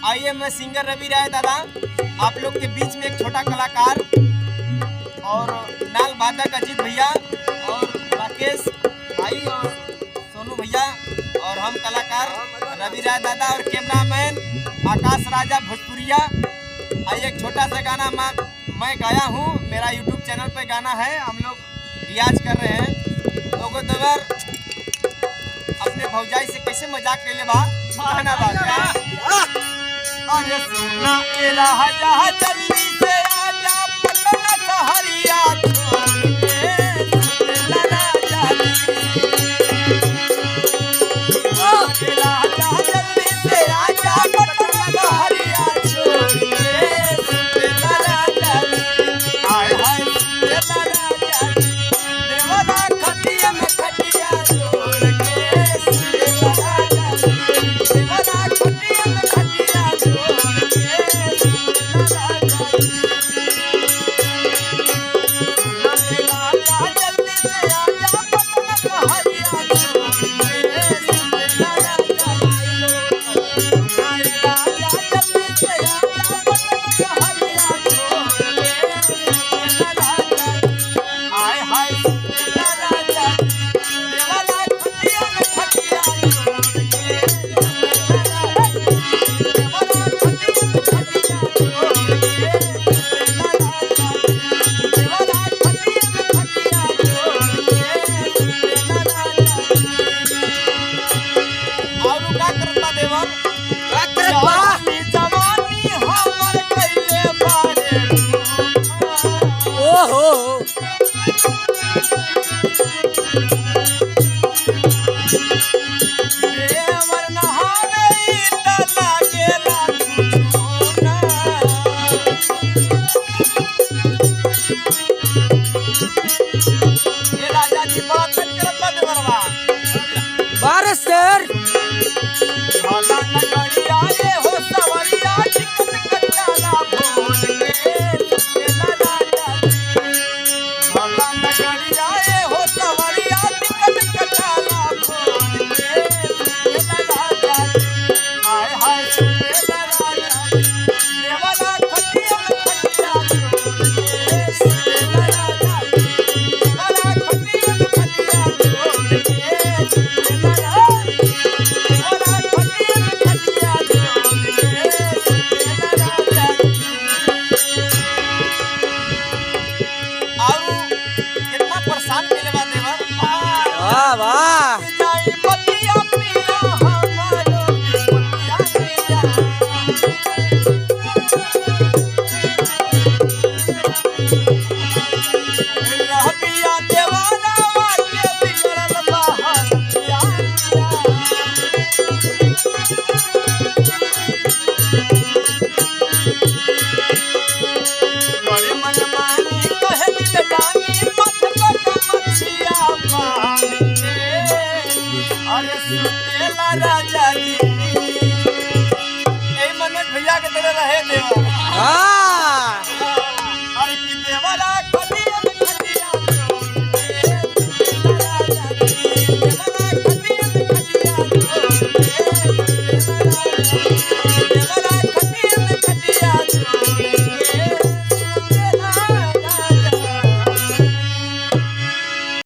आइए मैं सिंगर रवि राय दादा आप लोग के बीच में एक छोटा कलाकार और नाल वादक अजीत भैया और राकेश भाई और सोनू भैया और हम कलाकार रवि राय दादा और कैमरामैन आकाश राजा भोजपुरिया। आइए एक छोटा सा गाना मैं गाया हूँ, मेरा यूट्यूब चैनल पे गाना है, हम लोग रियाज कर रहे हैं। लोगों देवर अपने भौजाई से कैसे मजाक कर ले बा गाना बात अरे सुना ए राजा जल्दी से आजा पटना सहरिया छोड़ के सुना राजा ए राजा जल्दी से आजा पटना सहरिया छोड़ के सुना राजा हाय हाय सुना राजा देवरा खटिया में खटिया छोड़ के सुना राजा देवरा खटिया में खटिया छोड़ राजा जी मनोज भैया के तरह रहे देवा।